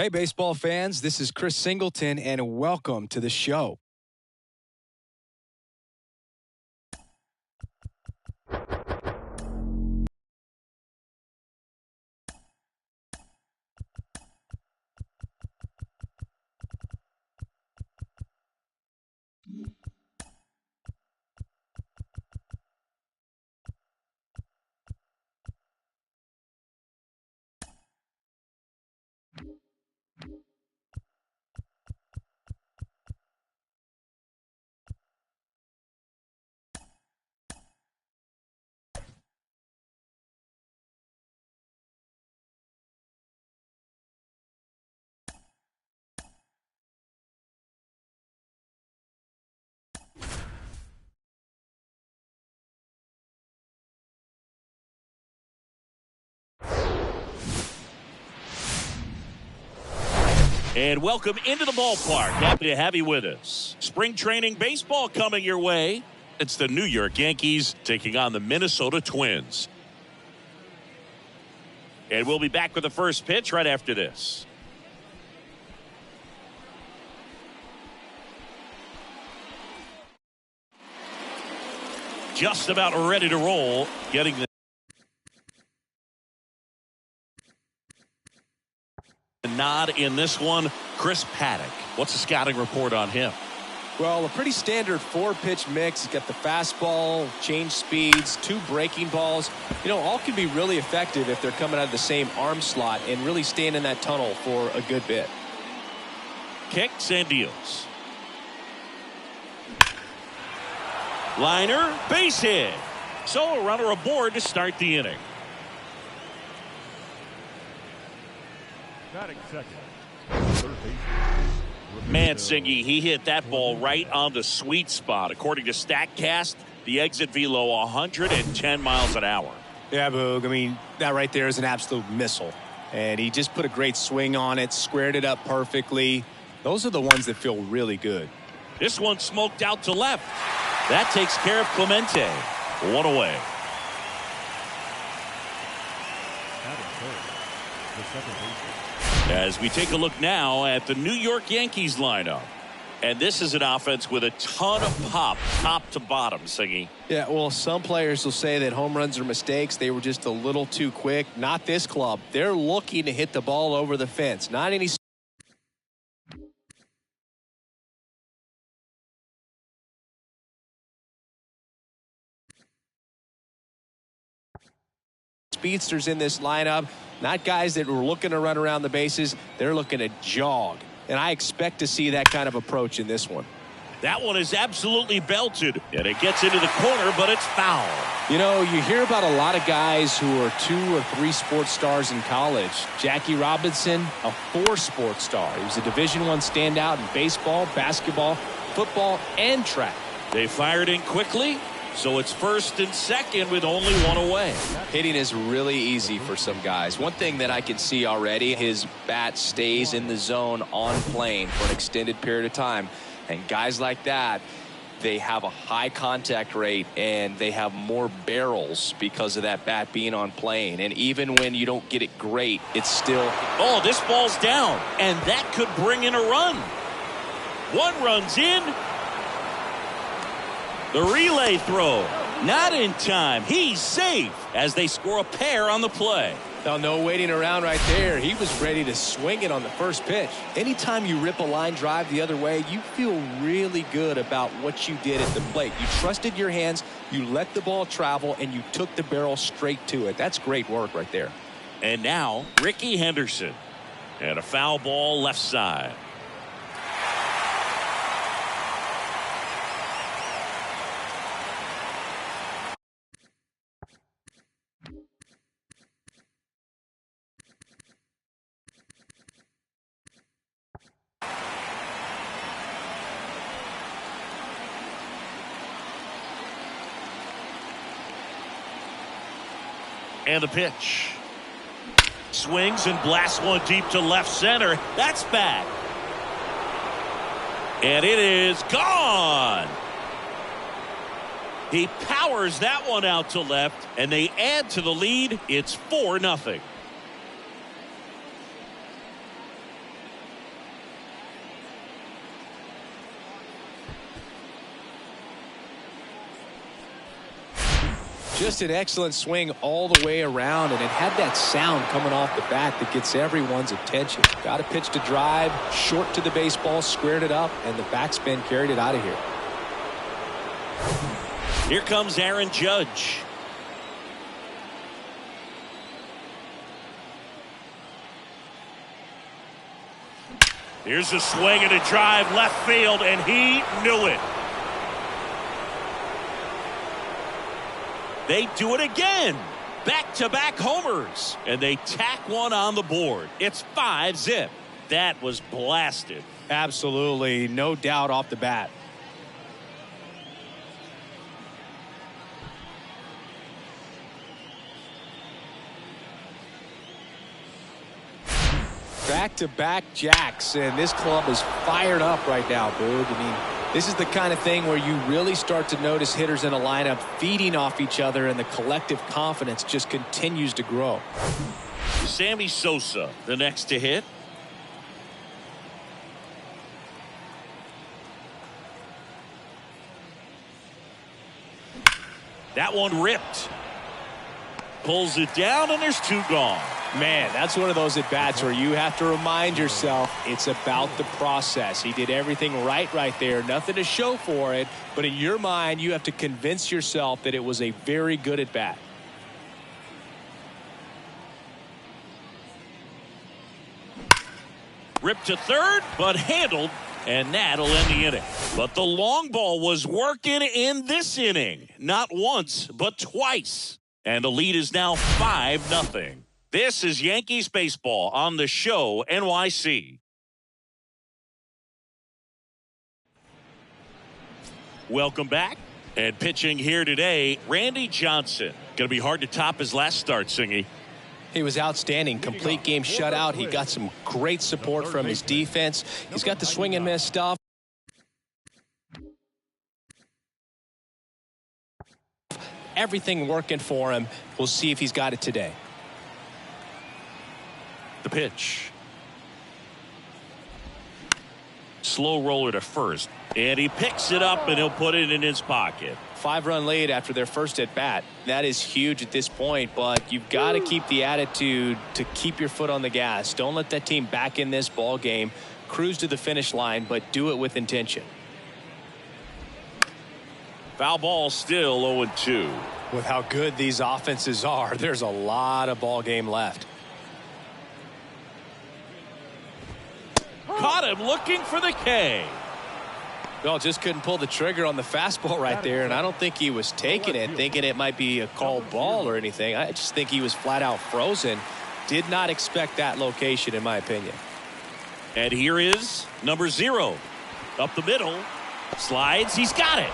Hey, baseball fans, this is Chris Singleton, and welcome to the show. And welcome into the ballpark. Happy to have you with us. Spring training baseball coming your way. It's the New York Yankees taking on the Minnesota Twins. And we'll be back with the first pitch right after this. Just about ready to roll. Getting the nod in this one, Chris Paddock. What's the scouting report on him? Well, a pretty standard 4-pitch mix. He's got the fastball, change speeds, 2 breaking balls. You know, all can be really effective if they're coming out of the same arm slot and really staying in that tunnel for a good bit. Kicks and deals. Liner, base hit. So a runner aboard to start the inning. Mansingy, he hit that ball right on the sweet spot. According to StatCast, the exit velo 110 miles an hour. Yeah, Boog. I mean, that right there is an absolute missile. And he just put a great swing on it, squared it up perfectly. Those are the ones that feel really good. This one smoked out to left. That takes care of Clemente. 1 away. As we take a look now at the New York Yankees lineup. And this is an offense with a ton of pop, top to bottom, Singy. Yeah, well, some players will say that home runs are mistakes. They were just a little too quick. Not this club. They're looking to hit the ball over the fence. Not any speedsters in this lineup. Not guys that were looking to run around the bases. They're looking to jog. And I expect to see that kind of approach in this one. That one is absolutely belted. And it gets into the corner, but it's foul. You know, you hear about a lot of guys who are 2 or 3 sports stars in college. Jackie Robinson, a 4 sports star. He was a Division I standout in baseball, basketball, football, and track. They fired in quickly. So it's first and second with only 1 away. Hitting is really easy for some guys. One thing that I can see already, his bat stays in the zone on plane for an extended period of time. And guys like that, they have a high contact rate and they have more barrels because of that bat being on plane. And even when you don't get it great, it's still... Oh, this ball's down. And that could bring in a run. 1 run's in. The relay throw, not in time. He's safe as they score a pair on the play. Now, no waiting around right there. He was ready to swing it on the first pitch. Anytime you rip a line drive the other way, you feel really good about what you did at the plate. You trusted your hands, you let the ball travel, and you took the barrel straight to it. That's great work right there. And now, Ricky Henderson. And a foul ball left side. And the pitch. Swings and blasts one deep to left center. That's back. And it is gone. He powers that one out to left, and they add to the lead. It's 4-0. Just an excellent swing all the way around, and it had that sound coming off the bat that gets everyone's attention. Got a pitch to drive, short to the baseball, squared it up, and the backspin carried it out of here. Here comes Aaron Judge. Here's a swing and a drive left field, and he knew it. They do it again. Back-to-back homers. And they tack one on the board. It's 5-zip. That was blasted. Absolutely. No doubt off the bat. Back-to-back jacks, and this club is fired up right now, Boog. I mean, this is the kind of thing where you really start to notice hitters in a lineup feeding off each other, and the collective confidence just continues to grow. Sammy Sosa, the next to hit. That one ripped. Pulls it down, and there's two gone. Man, that's one of those at-bats where you have to remind yourself it's about the process. He did everything right there. Nothing to show for it, but in your mind, you have to convince yourself that it was a very good at-bat. Ripped to third, but handled, and that'll end the inning. But the long ball was working in this inning. Not once, but twice. And the lead is now 5-0. This is Yankees baseball on the show NYC. Welcome back. And pitching here today, Randy Johnson. Going to be hard to top his last start, Singy. He was outstanding. Complete game shutout. He got some great support from his defense. He's got the swing and miss stuff. Everything working for him. We'll see if he's got it today. The pitch. Slow roller to first. And he picks it up, and he'll put it in his pocket. 5-run lead after their first at-bat. That is huge at this point, but you've got to keep the attitude to keep your foot on the gas. Don't let that team back in this ball game. Cruise to the finish line, but do it with intention. Foul ball, still 0-2. With how good these offenses are, there's a lot of ball game left. Caught him looking for the K. Well, just couldn't pull the trigger on the fastball right there, and I don't think he was taking it, thinking it might be a called ball or anything. I just think he was flat out frozen. Did not expect that location, in my opinion. And here is number 0. Up the middle. Slides. He's got it.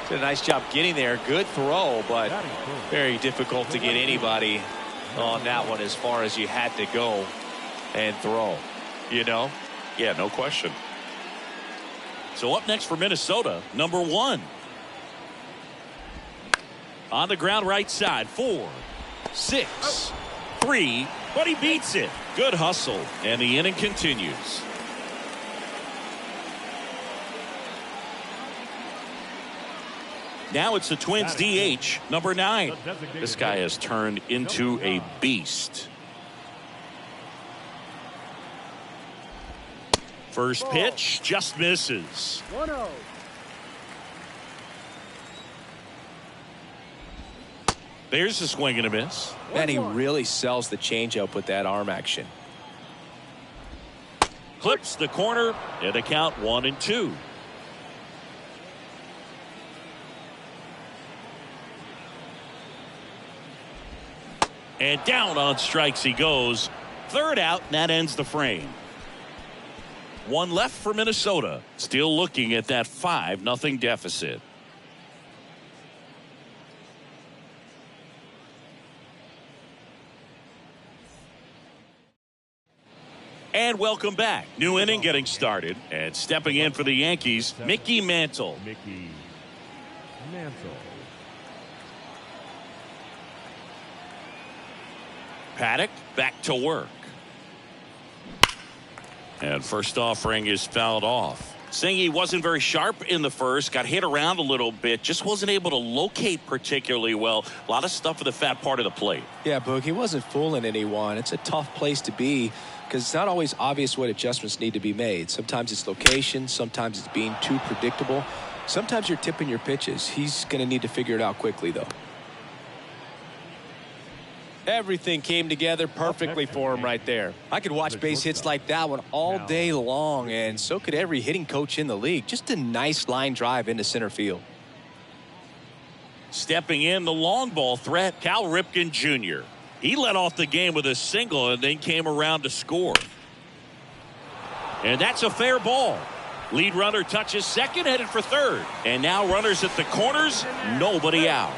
Did a nice job getting there. Good throw, but very difficult to get anybody on that one as far as you had to go and throw. You know? Yeah, no question. So up next for Minnesota, number 1. On the ground right side, 4, 6, 3, but he beats it. Good hustle, and the inning continues. Now it's the Twins DH, number 9. This guy has turned into a beast. First pitch just misses. 1-0. There's a swing and a miss. And he really sells the changeup with that arm action. Clips the corner, and a count 1-2. And down on strikes he goes. Third out, and that ends the frame. 1 left for Minnesota. Still looking at that 5-0 deficit. And welcome back. New inning getting started. And stepping in for the Yankees, Mickey Mantle. Mickey Mantle. Paddock back to work. And first offering is fouled off. Saying he wasn't very sharp in the first, got hit around a little bit, just wasn't able to locate particularly well. A lot of stuff at the fat part of the plate. Yeah, Boog, he wasn't fooling anyone. It's a tough place to be because it's not always obvious what adjustments need to be made. Sometimes it's location, sometimes it's being too predictable. Sometimes you're tipping your pitches. He's going to need to figure it out quickly, though. Everything came together perfectly for him right there. I could watch base hits like that one all day long, and so could every hitting coach in the league. Just a nice line drive into center field. Stepping in, the long ball threat, Cal Ripken Jr. He led off the game with a single and then came around to score. And that's a fair ball. Lead runner touches second, headed for third. And now runners at the corners, nobody out.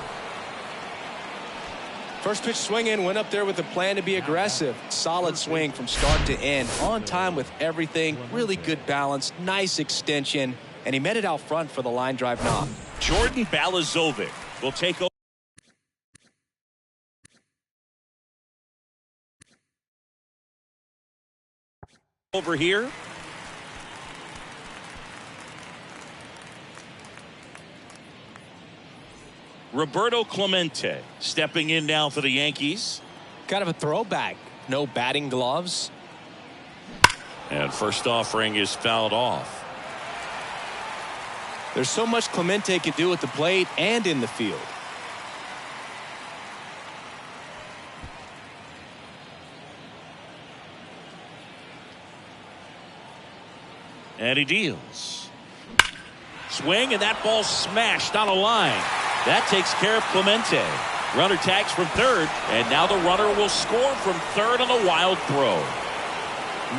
First pitch swinging, went up there with a plan to be aggressive. Solid swing from start to end. On time with everything. Really good balance. Nice extension. And he met it out front for the line drive knock. Jordan Balazovic will take over here. Roberto Clemente stepping in now for the Yankees. Kind of a throwback. No batting gloves. And first offering is fouled off. There's so much Clemente can do at the plate and in the field. And he deals. Swing, and that ball smashed on a line. That takes care of Clemente. Runner tags from third, and now the runner will score from third on a wild throw.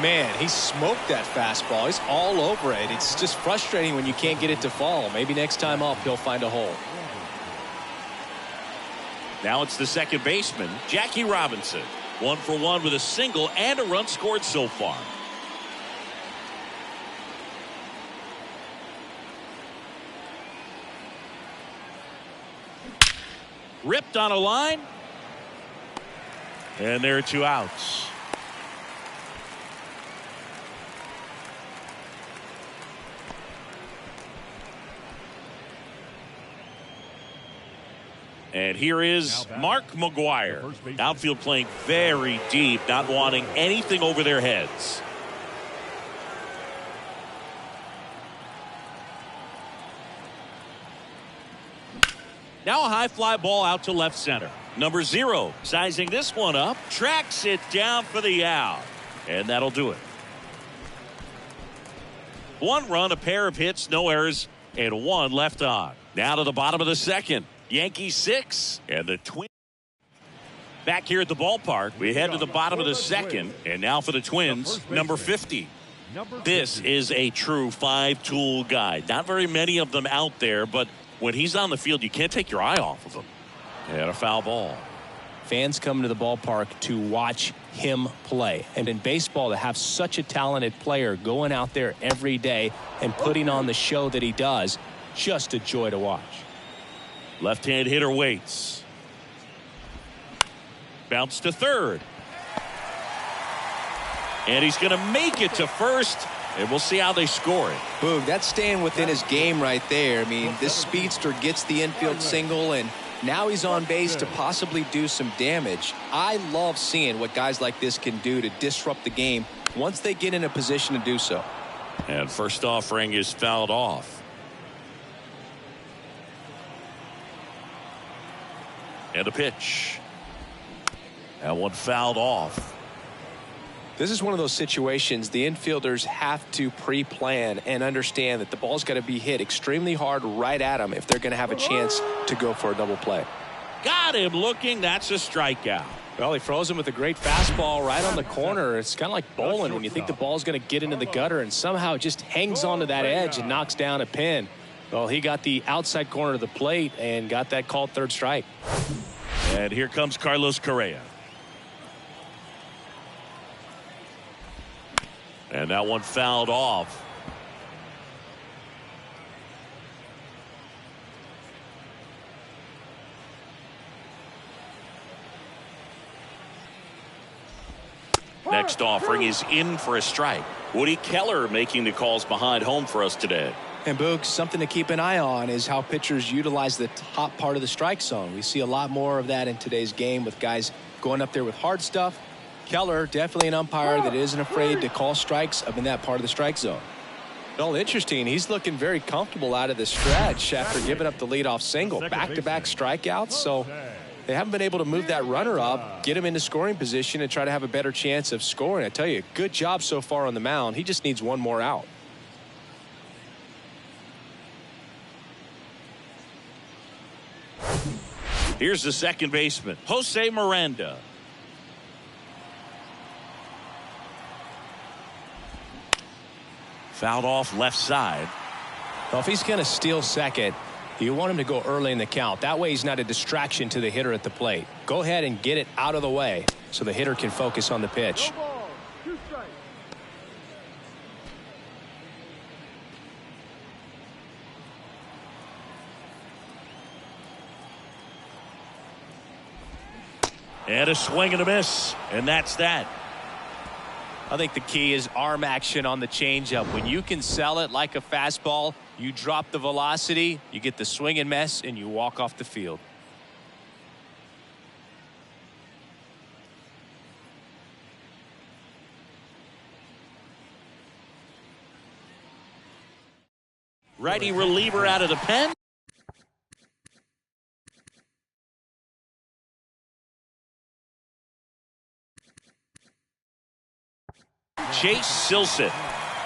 Man, he smoked that fastball. He's all over it. It's just frustrating when you can't get it to fall. Maybe next time up he'll find a hole. Now it's the second baseman, Jackie Robinson. 1 for 1 with a single and a run scored so far. Ripped on a line. And there are 2 outs. And here is Mark McGuire. Outfield playing very deep, not wanting anything over their heads. Now a high fly ball out to left center. Number 0 sizing this one up, tracks it down for the out. And that'll do it. 1 run, a pair of hits, no errors, and 1 left on. Now to the bottom of the second. Yankees 6 and the Twins. Back here at the ballpark, we head to the bottom of the second, and now for the Twins, number 50. This is a true 5-tool guy. Not very many of them out there, but when he's on the field, you can't take your eye off of him. And a foul ball. Fans come to the ballpark to watch him play. And in baseball, to have such a talented player going out there every day and putting on the show that he does, just a joy to watch. Left-hand hitter waits. Bounce to third. And he's going to make it to first. And we'll see how they score it. Boog, that's staying within his game right there. I mean, this speedster gets the infield single, and now he's on base to possibly do some damage. I love seeing what guys like this can do to disrupt the game once they get in a position to do so. And first offering is fouled off. And a pitch. That one fouled off. This is one of those situations the infielders have to pre-plan and understand that the ball's got to be hit extremely hard right at them if they're going to have a chance to go for a double play. Got him looking. That's a strikeout. Well, he froze him with a great fastball right on the corner. It's kind of like bowling when you think the ball's going to get into the gutter and somehow it just hangs onto that edge and knocks down a pin. Well, he got the outside corner of the plate and got that called third strike. And here comes Carlos Correa. And that one fouled off. Next offering is in for a strike. Woody Keller making the calls behind home for us today. And Boog, something to keep an eye on is how pitchers utilize the top part of the strike zone. We see a lot more of that in today's game with guys going up there with hard stuff. Keller, definitely an umpire that isn't afraid to call strikes up in that part of the strike zone. Well, interesting. He's looking very comfortable out of the stretch after giving up the leadoff single. Back-to-back strikeouts, so they haven't been able to move that runner up, get him into scoring position, and try to have a better chance of scoring. I tell you, good job so far on the mound. He just needs one more out. Here's the second baseman, Jose Miranda. Fouled off left side. Well, if he's going to steal second, you want him to go early in the count. That way he's not a distraction to the hitter at the plate. Go ahead and get it out of the way so the hitter can focus on the pitch. And a swing and a miss. And that's that. I think the key is arm action on the changeup. When you can sell it like a fastball, you drop the velocity, you get the swing and miss, and you walk off the field. Righty reliever out of the pen. Chase Silseth.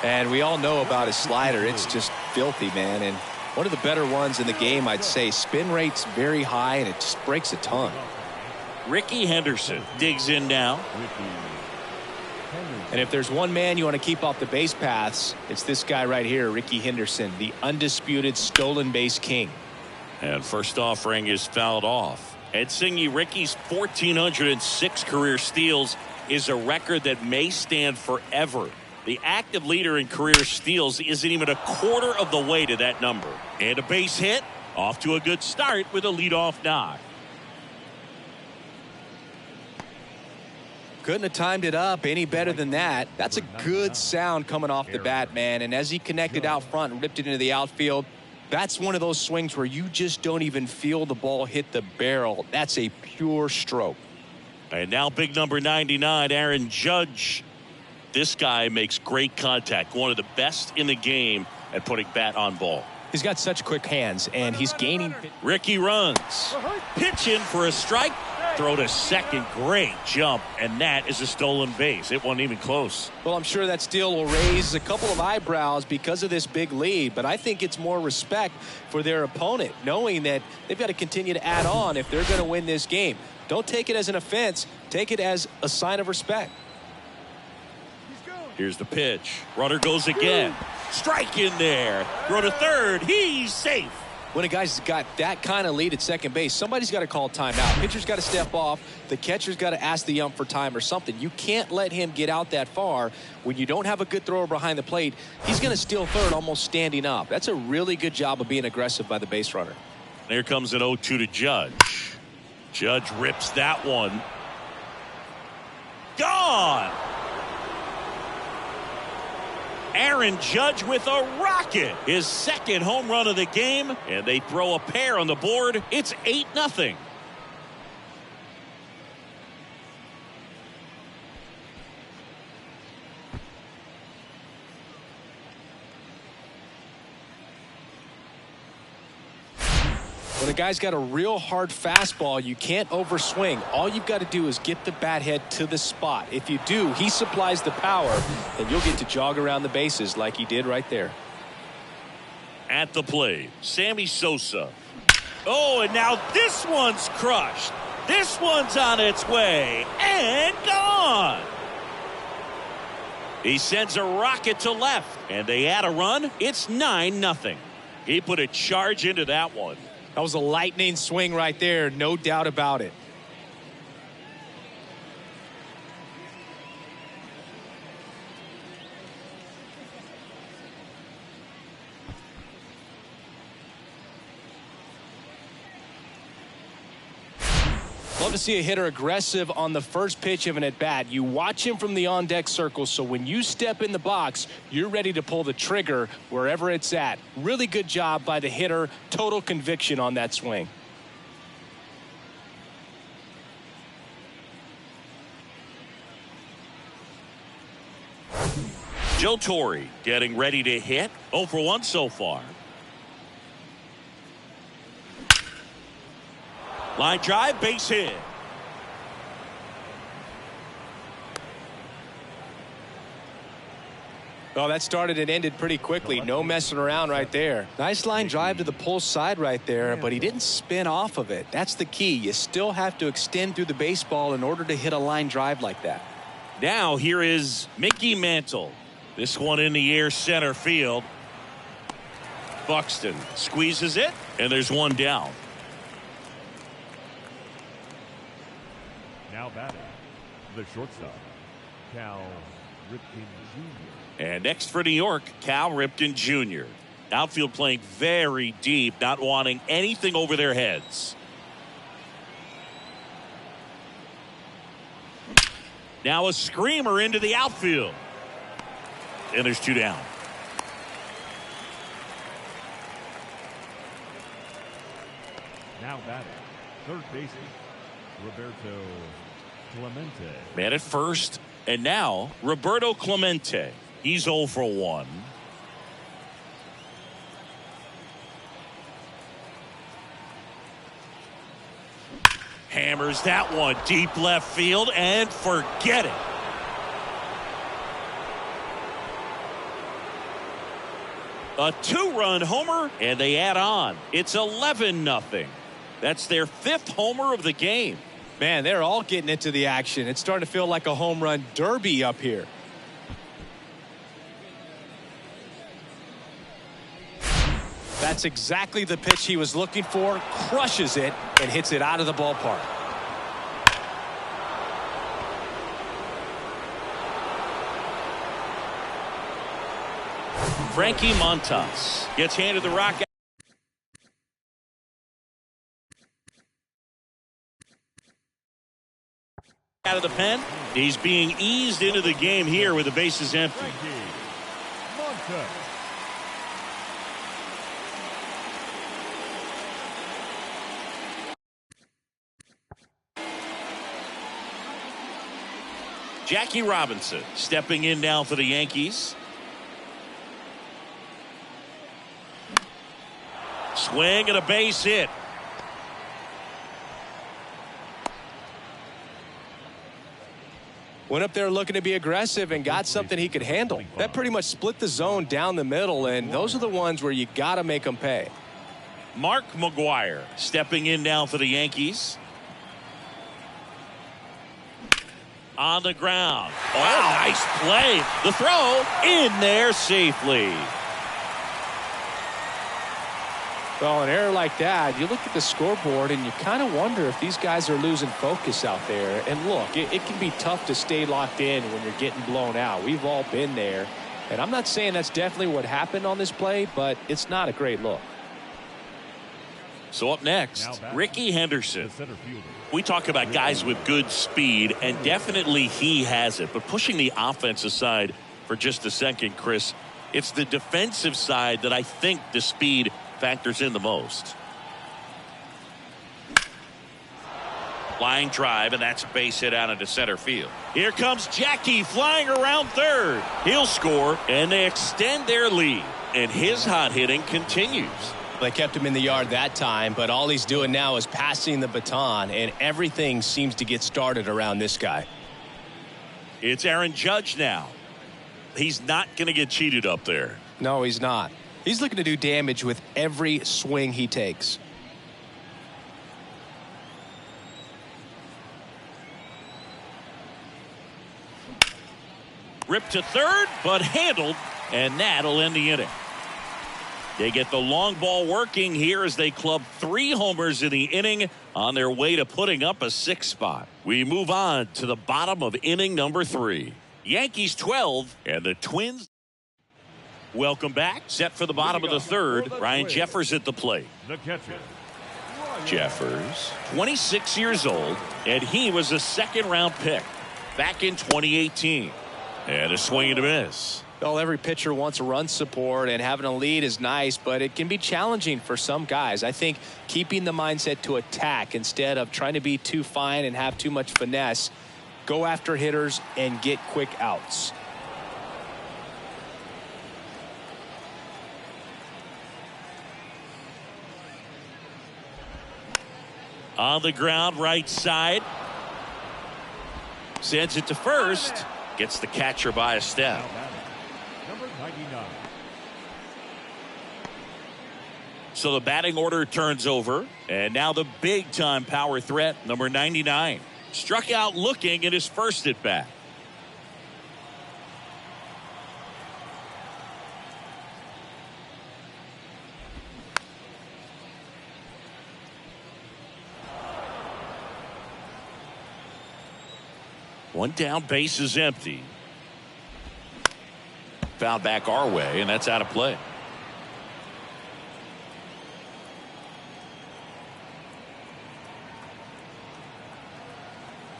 And we all know about his slider. It's just filthy, man. And one of the better ones in the game, I'd say. Spin rate's very high, and it just breaks a ton. Ricky Henderson digs in now. And if there's one man you want to keep off the base paths, it's this guy right here, Ricky Henderson, the undisputed stolen base king. And first offering is fouled off. Ed Singy, Ricky's 1,406 career steals is a record that may stand forever. The active leader in career steals isn't even a quarter of the way to that number. And a base hit, off to a good start with a leadoff knock. Couldn't have timed it up any better than that. That's a good sound coming off the bat, man. And as he connected out front and ripped it into the outfield, that's one of those swings where you just don't even feel the ball hit the barrel. That's a pure stroke. And now big number 99, Aaron Judge. This guy makes great contact. One of the best in the game at putting bat on ball. He's got such quick hands, and he's gaining. Ricky runs. Pitch in for a strike. Throw to second. Great jump. And that is a stolen base. It wasn't even close. Well, I'm sure that steal will raise a couple of eyebrows because of this big lead. But I think it's more respect for their opponent, knowing that they've got to continue to add on if they're going to win this game. Don't take it as an offense. Take it as a sign of respect. Here's the pitch. Runner goes again. Strike in there. Throw to third. He's safe. When a guy's got that kind of lead at second base, somebody's got to call timeout. Pitcher's got to step off. The catcher's got to ask the ump for time or something. You can't let him get out that far. When you don't have a good thrower behind the plate, he's going to steal third almost standing up. That's a really good job of being aggressive by the base runner. Here comes an 0-2 to Judge. Judge rips that one. Gone. Aaron Judge with a rocket. His second home run of the game. And they throw a pair on the board. It's 8-0. When a guy's got a real hard fastball, you can't overswing. All you've got to do is get the bat head to the spot. If you do, he supplies the power, and you'll get to jog around the bases like he did right there. At the plate, Sammy Sosa. Oh, and now this one's crushed. This one's on its way and gone. He sends a rocket to left, and they add a run. It's 9-0. He put a charge into that one. That was a lightning swing right there, no doubt about it. Love to see a hitter aggressive on the first pitch of an at-bat. You watch him from the on-deck circle, so when you step in the box, you're ready to pull the trigger wherever it's at. Really good job by the hitter. Total conviction on that swing. Joe Torre getting ready to hit. 0 for 1 so far. Line drive, base hit. Well, that started and ended pretty quickly. No messing around right there. Nice line drive to the pull side right there, but he didn't spin off of it. That's the key. You still have to extend through the baseball in order to hit a line drive like that. Now here is Mickey Mantle. This one in the air, center field. Buxton squeezes it, and there's one down. Now batting, the shortstop, Cal Ripken Jr. And next for New York, Cal Ripken Jr. Outfield playing very deep, not wanting anything over their heads. Now a screamer into the outfield. And there's 2 down. Now batting, third baseman, Roberto Clemente. Man at first, and now Roberto Clemente. He's 0 for 1. Hammers that one deep left field and forget it. A 2-run homer, and they add on. It's 11-0. That's their 5th homer of the game. Man, they're all getting into the action. It's starting to feel like a home run derby up here. That's exactly the pitch he was looking for. Crushes it and hits it out of the ballpark. Frankie Montas gets handed the rock out of the pen. He's being eased into the game here with the bases empty. Frankie Montas. Jackie Robinson stepping in now for the Yankees. Swing and a base hit. Went up there looking to be aggressive and got something he could handle. That pretty much split the zone down the middle, and those are the ones where you got to make them pay. Mark McGwire stepping in now for the Yankees. On the ground. Oh, nice play. The throw in there safely. Well, an error like that, you look at the scoreboard and you kind of wonder if these guys are losing focus out there. And look, it can be tough to stay locked in when you're getting blown out. We've all been there. And I'm not saying that's definitely what happened on this play, but it's not a great look. So up next, Ricky Henderson. We talk about guys with good speed, and definitely he has it. But pushing the offense aside for just a second, Chris, it's the defensive side that I think the speed factors in the most. Line drive, and that's a base hit out into center field. Here comes Jackie flying around third. He'll score, and they extend their lead. And his hot hitting continues. They kept him in the yard that time, but all he's doing now is passing the baton, and everything seems to get started around this guy. It's Aaron Judge now. He's not going to get cheated up there. No, he's not. He's looking to do damage with every swing he takes. Ripped to third, but handled, and that'll end the inning. They get the long ball working here as they club 3 homers in the inning on their way to putting up a 6th spot. We move on to the bottom of inning number 3. Yankees 12 and the Twins. Welcome back. Set for the bottom of the third. Ryan Jeffers at the plate. The catcher, Jeffers, 26 years old, and he was a second-round pick back in 2018. And a swing and a miss. Well, every pitcher wants run support, and having a lead is nice, but it can be challenging for some guys. I think keeping the mindset to attack instead of trying to be too fine and have too much finesse, go after hitters and get quick outs. On the ground, right side. Sends it to first. Gets the catcher by a step. Number 99. So the batting order turns over. And now the big-time power threat, number 99. Struck out looking in his first at-bat. One down, base is empty. Foul back our way, and that's out of play.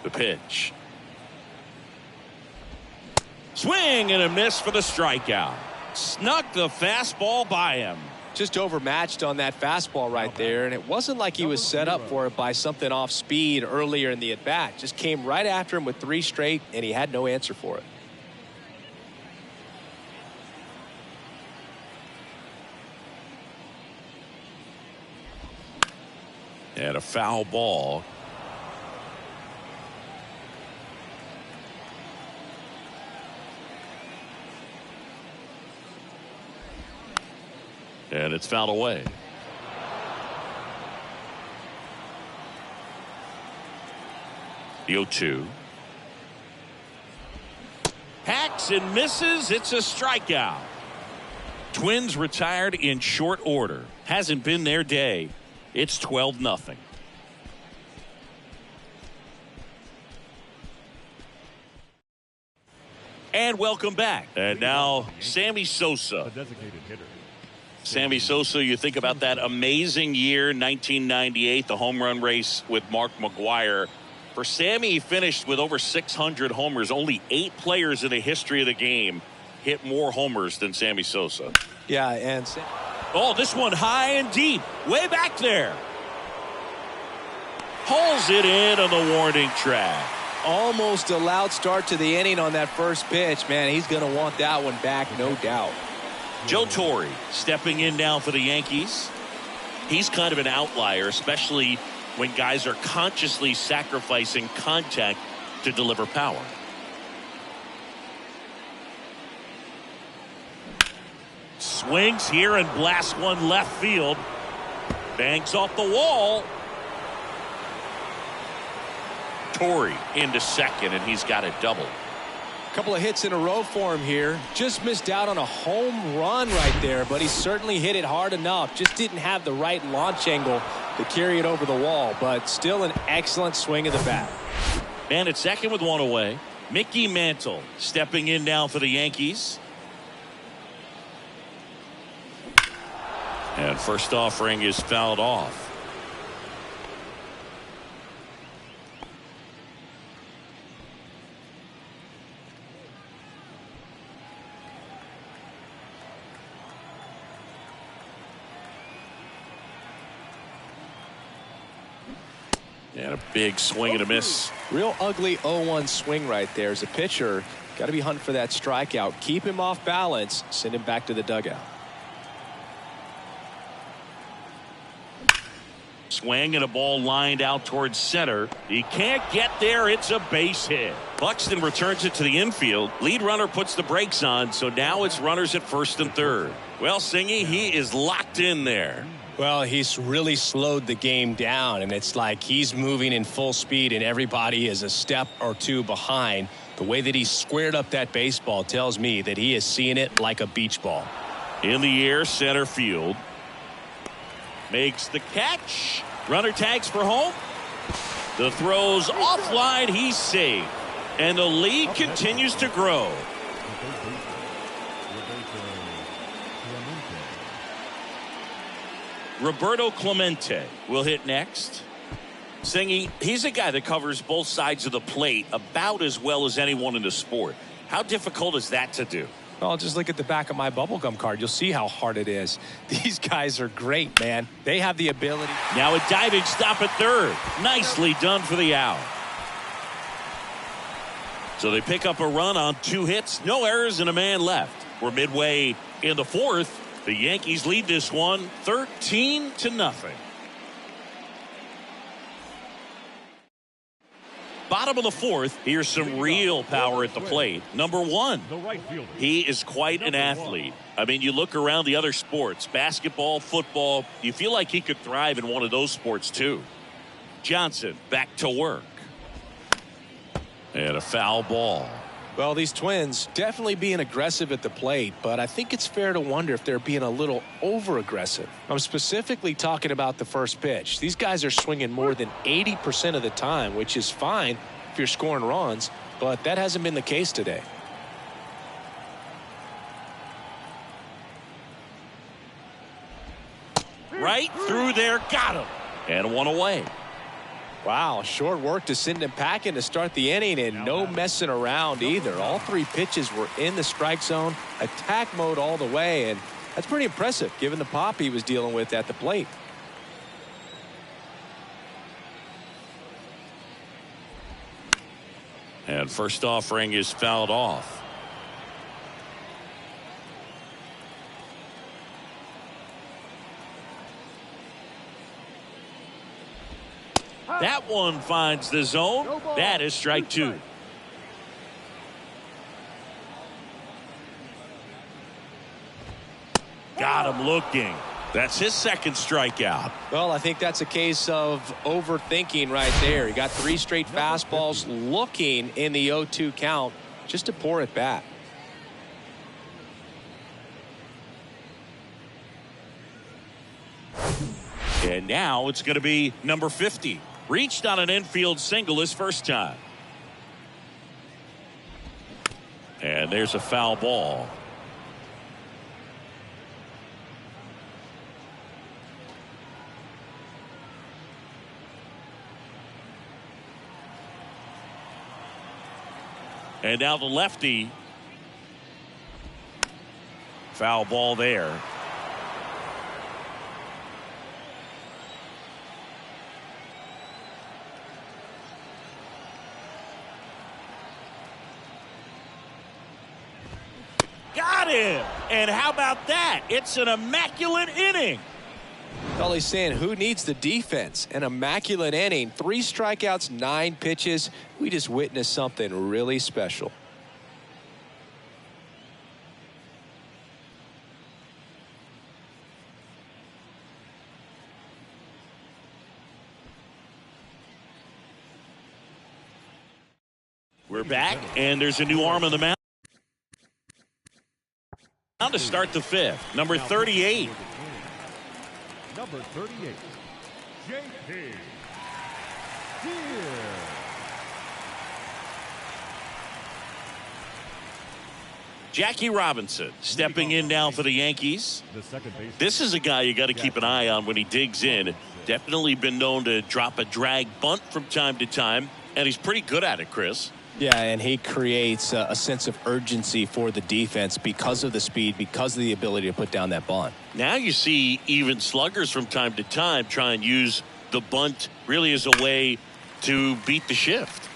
The pitch. Swing and a miss for the strikeout. Snuck the fastball by him. Just overmatched on that fastball right there, and it wasn't like he was set up for it by something off speed earlier in the at-bat. Just came right after him with 3 straight, and he had no answer for it. And a foul ball. And it's fouled away. The 0-2. Hacks and misses. It's a strikeout. Twins retired in short order. Hasn't been their day. It's 12-0. And welcome back. And now Sammy Sosa. A designated hitter. Sammy Sosa, you think about that amazing year, 1998, the home run race with Mark McGwire. For Sammy, he finished with over 600 homers. Only 8 players in the history of the game hit more homers than Sammy Sosa. Yeah, and oh, this one high and deep, way back there. Pulls it in on the warning track. almost a loud start to the inning on that first pitch. Man, he's going to want that one back, no doubt. Joe Torre stepping in now for the Yankees. He's kind of an outlier, especially when guys are consciously sacrificing contact to deliver power. Swings here and blasts one left field. Banks off the wall. Torre into second, and he's got a double. Couple of hits in a row for him here. Just missed out on a home run right there, but he certainly hit it hard enough. Just didn't have the right launch angle to carry it over the wall, but still an excellent swing of the bat. Man at second with one away. Mickey Mantle stepping in now for the Yankees. And first offering is fouled off. And a big swing and a miss. Real ugly 0-1 swing right there. As a pitcher, got to be hunting for that strikeout. Keep him off balance. Send him back to the dugout. Swing and a ball lined out towards center. He can't get there. It's a base hit. Buxton returns it to the infield. Lead runner puts the brakes on, so now it's runners at first and third. Well, Singy, he is locked in there. Well, he's really slowed the game down, and it's like he's moving in full speed and everybody is a step or two behind. The way that he squared up that baseball tells me that he is seeing it like a beach ball. In the air, center field. Makes the catch. Runner tags for home. The throw's offline. He's safe. And the lead continues to grow. Roberto Clemente will hit next. Singy, he's a guy that covers both sides of the plate about as well as anyone in the sport. How difficult is that to do? Well, just look at the back of my bubblegum card. You'll see how hard it is. These guys are great, man. They have the ability. Now a diving stop at third. Nicely done for the out. So they pick up a run on 2 hits, no errors, and a man left. We're midway in the 4th. The Yankees lead this one 13-0. Bottom of the 4th, here's some real power at the plate. Number 1, The right fielder. he is quite an athlete. I mean, you look around the other sports, basketball, football, you feel like he could thrive in one of those sports too. Johnson back to work. And a foul ball. Well, these Twins definitely being aggressive at the plate, but I think it's fair to wonder if they're being a little over-aggressive. I'm specifically talking about the first pitch. These guys are swinging more than 80% of the time, which is fine if you're scoring runs, but that hasn't been the case today. Right through there, got him. And 1 away. Wow, short work to send him packing to start the inning, and no messing around either. All 3 pitches were in the strike zone, attack mode all the way, and that's pretty impressive given the pop he was dealing with at the plate. And first offering is fouled off. That one finds the zone. That is strike 2. Got him looking. That's his second strikeout. Well, I think that's a case of overthinking right there. He got 3 straight fastballs looking in the 0-2 count just to pour it back. And now it's going to be number 50. Reached on an infield single his first time. And there's a foul ball. And now the lefty. Foul ball there. Got him. And how about that? It's an immaculate inning. All he's saying, who needs the defense? An immaculate inning, 3 strikeouts, 9 pitches. We just witnessed something really special. We're back, and there's a new arm on the mound. Now to start the 5th, number 38. Number 38, J.P. Jackie Robinson stepping in now for the Yankees. The second baseman. This is a guy you got to keep an eye on when he digs in. Definitely been known to drop a drag bunt from time to time, and he's pretty good at it, Chris. Yeah, and he creates a sense of urgency for the defense because of the speed, because of the ability to put down that bunt. Now you see even sluggers from time to time try and use the bunt really as a way to beat the shift.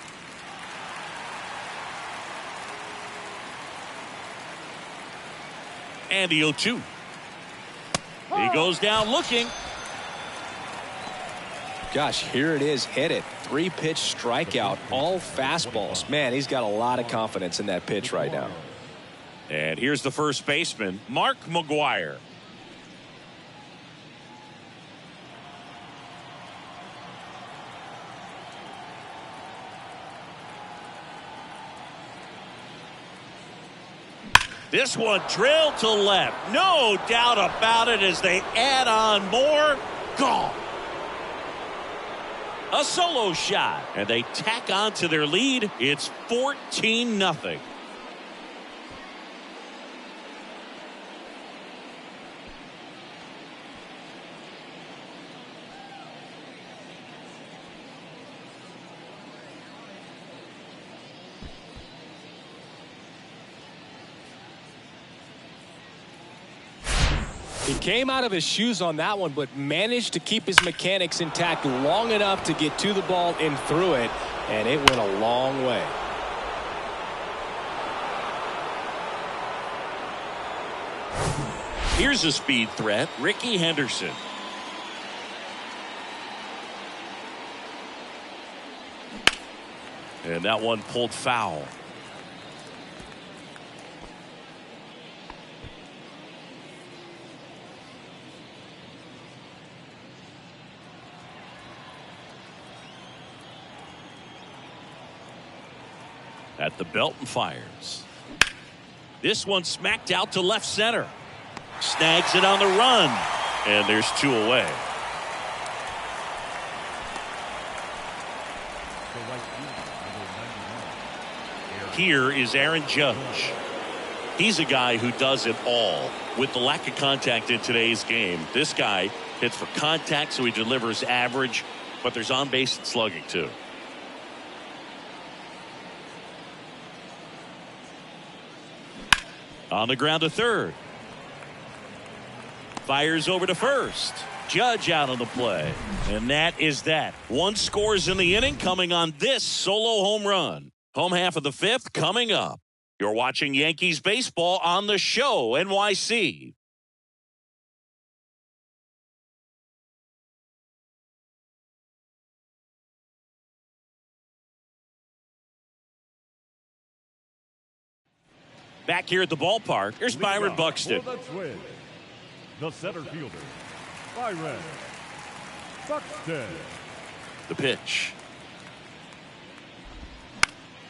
And the 0-2. He goes down looking. Gosh, here it is, hit it. 3-pitch strikeout, all fastballs. Man, he's got a lot of confidence in that pitch right now. And here's the first baseman, Mark McGwire. This one drilled to left. No doubt about it as they add on more. Gone. A solo shot. And they tack on to their lead. It's 14-0. He came out of his shoes on that one, but managed to keep his mechanics intact long enough to get to the ball and through it, and it went a long way. Here's a speed threat, Ricky Henderson. And that one pulled foul. At the belt and fires. This one smacked out to left center. Snags it on the run. And there's 2 away. Here is Aaron Judge. He's a guy who does it all. With the lack of contact in today's game, this guy hits for contact, so he delivers average, but there's on base and slugging too. On the ground to third. Fires over to first. Judge out on the play. And that is that. 1 scores in the inning coming on this solo home run. Home half of the 5th coming up. You're watching Yankees baseball on the show, NYC. Back here at the ballpark, here's Byron Buxton. For the Twins, the center fielder, Byron Buxton. The pitch.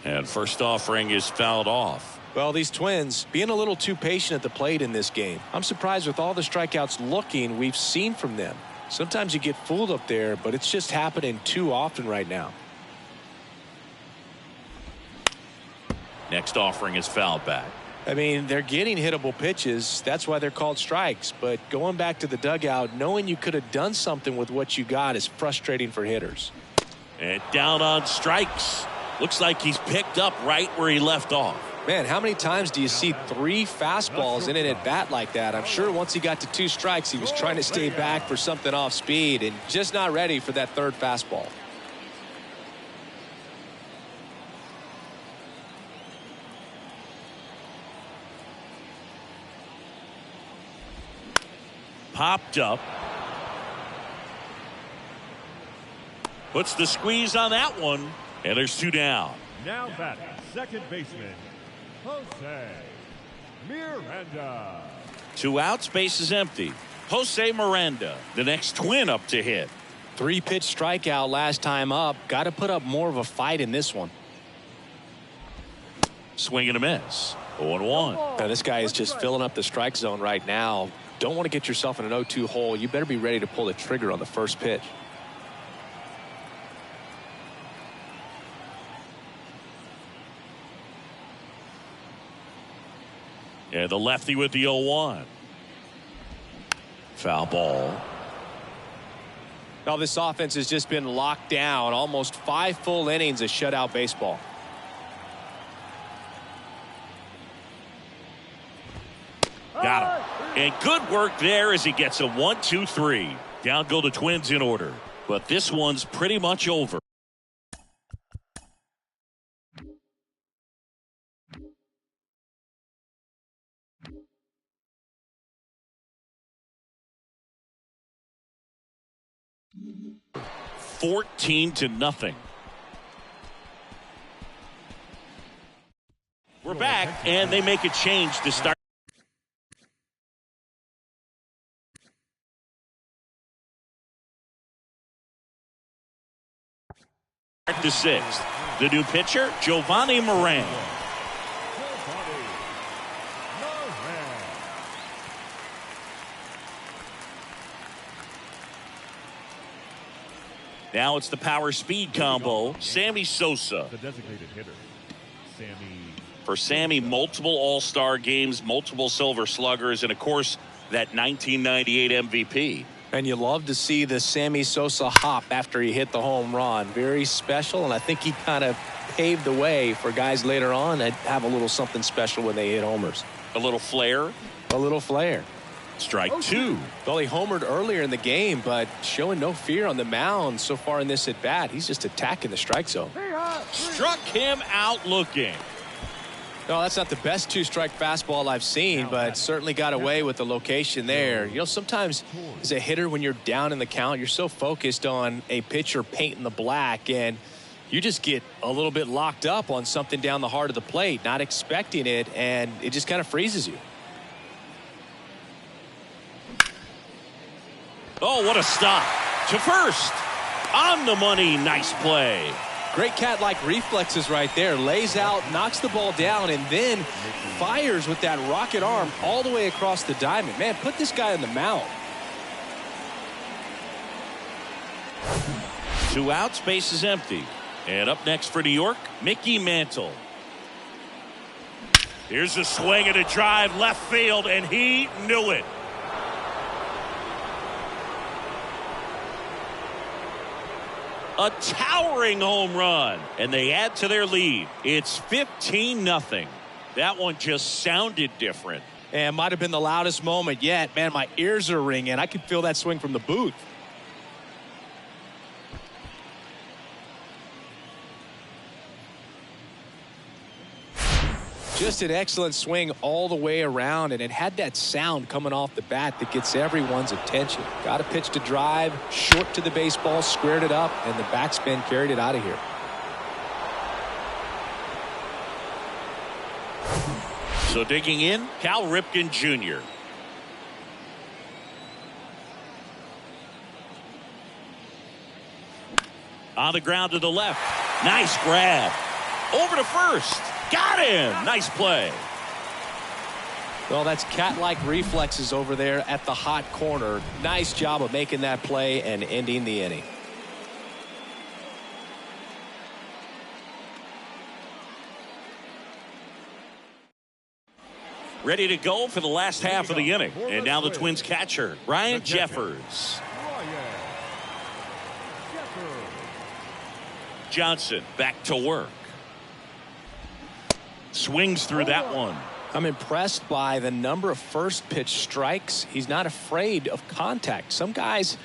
And first offering is fouled off. Well, these Twins being a little too patient at the plate in this game. I'm surprised with all the strikeouts looking we've seen from them. Sometimes you get fooled up there, but it's just happening too often right now. Next offering is fouled back. I mean, they're getting hittable pitches. That's why they're called strikes. But going back to the dugout, knowing you could have done something with what you got is frustrating for hitters. And down on strikes. Looks like he's picked up right where he left off. Man, how many times do you see 3 fastballs in an at-bat like that? I'm sure once he got to 2 strikes, he was trying to stay back for something off speed and just not ready for that 3rd fastball. Popped up. Puts the squeeze on that one. And there's 2 down. Now batting, second baseman, Jose Miranda. 2 outs, base is empty. Jose Miranda, the next Twin up to hit. 3-pitch strikeout last time up. Got to put up more of a fight in this one. Swing and a miss. 0-1. Now, this guy is just filling up the strike zone right now. Don't want to get yourself in an 0-2 hole. You better be ready to pull the trigger on the first pitch. And the lefty with the 0-1. Foul ball. Now this offense has just been locked down. Almost 5 full innings of shutout baseball. Got him. And good work there as he gets a 1-2-3. Down go the Twins in order. But this one's pretty much over. (14-0). We're back, and they make a change to start. The 6th. The new pitcher, Giovanni Moran. Now it's the power speed combo. Sammy Sosa. The designated hitter, Sammy. For Sammy, multiple All-Star games, multiple Silver Sluggers, and of course that 1998 MVP. And you love to see the Sammy Sosa hop after he hit the home run. Very special, and I think he kind of paved the way for guys later on that have a little something special when they hit homers. A little flair. A little flair. Strike two. Well, he homered earlier in the game, but showing no fear on the mound so far in this at bat. He's just attacking the strike zone. Struck him out looking. No, that's not the best two-strike fastball I've seen, but certainly got away with the location there. You know, sometimes as a hitter, when you're down in the count, you're so focused on a pitcher painting the black, and you just get a little bit locked up on something down the heart of the plate, not expecting it, and it just kind of freezes you. Oh, what a stop. To first. On the money. Nice play. Great cat-like reflexes right there. Lays out, knocks the ball down, and then fires with that rocket arm all the way across the diamond. Man, put this guy on the mound. 2 outs, base is empty. And up next for New York, Mickey Mantle. Here's a swing and a drive left field, and he knew it. A towering home run, and they add to their lead. It's 15-0. That one just sounded different. And might have been the loudest moment yet. Man, my ears are ringing. I could feel that swing from the booth. Just an excellent swing all the way around, and it had that sound coming off the bat that gets everyone's attention. Got a pitch to drive, short to the baseball, squared it up, and the backspin carried it out of here. So digging in, Cal Ripken Jr. On the ground to the left. Nice grab. Over to first. Got him. Nice play. Well, that's cat-like reflexes over there at the hot corner. Nice job of making that play and ending the inning. Ready to go for the last half of the inning. And now the Twins catcher, Ryan Jeffers. Johnson back to work. Swings through that one. I'm impressed by the number of first pitch strikes. He's not afraid of contact. Some guys,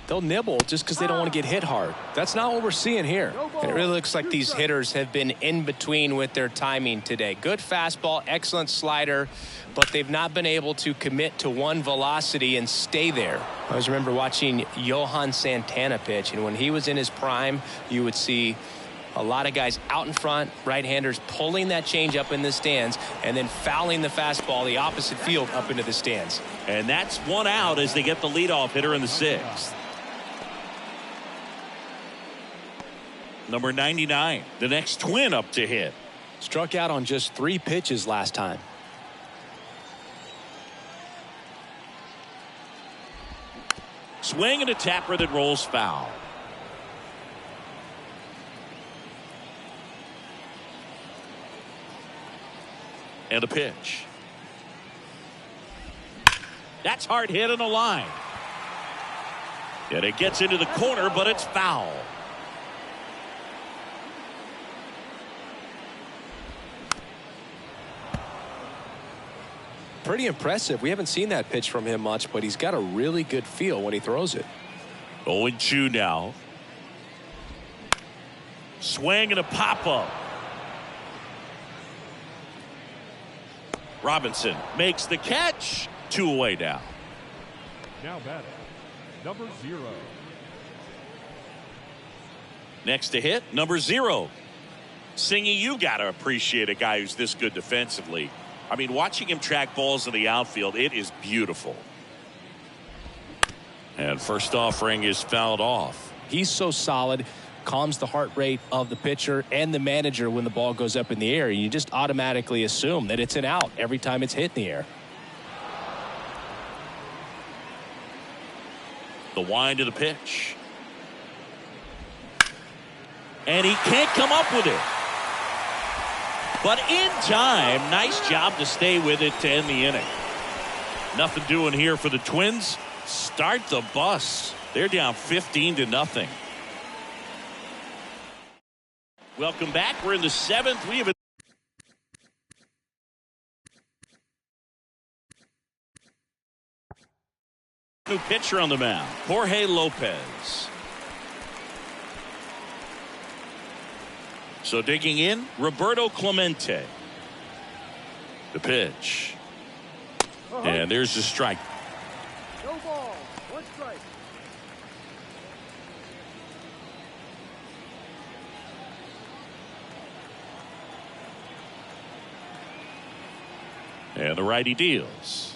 they'll nibble just because they don't want to get hit hard. That's not what we're seeing here. And it really looks like these hitters have been in between with their timing today. Good fastball, excellent slider, but they've not been able to commit to one velocity and stay there. I always remember watching Johan Santana pitch, and when he was in his prime, you would see a lot of guys out in front, right-handers pulling that change up in the stands and then fouling the fastball the opposite field up into the stands. And that's 1 out as they get the leadoff hitter in the 6th. Number 99, the next Twin up to hit. Struck out on just 3 pitches last time. Swing and a tapper that rolls foul. And a pitch. That's hard hit on the line. And it gets into the corner, but it's foul. Pretty impressive. We haven't seen that pitch from him much, but he's got a really good feel when he throws it. 0-2 now. Swing and a pop-up. Robinson makes the catch. 2 away now. Now batting, number 0. Next to hit, number 0. Singy, you got to appreciate a guy who's this good defensively. I mean, watching him track balls in the outfield, it is beautiful. And first offering is fouled off. He's so solid, calms the heart rate of the pitcher and the manager when the ball goes up in the air. You just automatically assume that it's an out every time it's hit in the air. The wind of the pitch. And he can't come up with it. But in time, nice job to stay with it to end the inning. Nothing doing here for the Twins. Start the bus. They're down 15-0. Welcome back. We're in the 7th. We have New pitcher on the mound, Jorge Lopez. So digging in, Roberto Clemente. The pitch. And there's the strike. No ball. One strike. And the righty deals.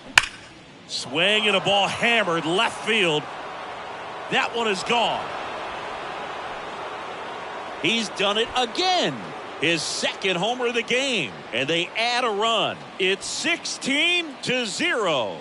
Swing and a ball hammered left field. That one is gone. He's done it again. His second homer of the game. And they add a run. It's 16-0.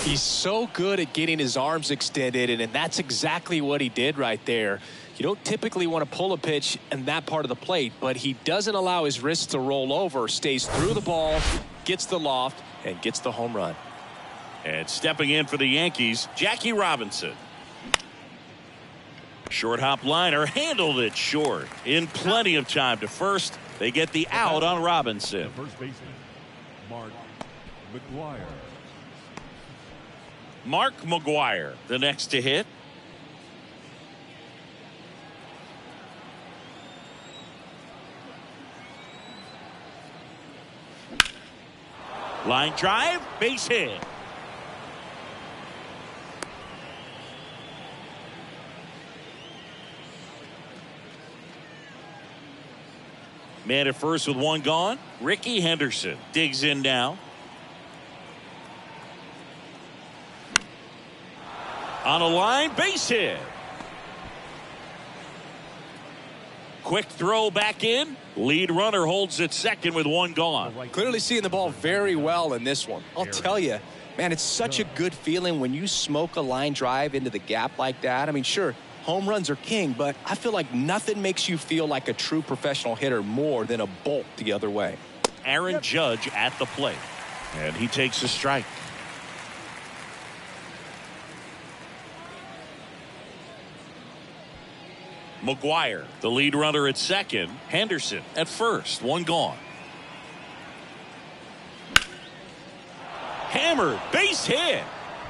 He's so good at getting his arms extended, and that's exactly what he did right there. You don't typically want to pull a pitch in that part of the plate, but he doesn't allow his wrists to roll over, stays through the ball, gets the loft, and gets the home run. And stepping in for the Yankees, Jackie Robinson. Short hop liner, handled it short. In plenty of time to first. They get the out on Robinson. First baseman, Mark McGuire. Mark McGuire, the next to hit. Line drive, base hit. Man at first with one gone. Ricky Henderson digs in now. On a line, base hit. Quick throw back in. Lead runner holds at second with one gone. Clearly seeing the ball very well in this one. I'll tell you, man, it's such a good feeling when you smoke a line drive into the gap like that. I mean, sure, home runs are king, but I feel like nothing makes you feel like a true professional hitter more than a bolt the other way. Aaron Judge at the plate. And he takes a strike. McGuire, the lead runner at second. Henderson at first. One gone. Hammered, base hit.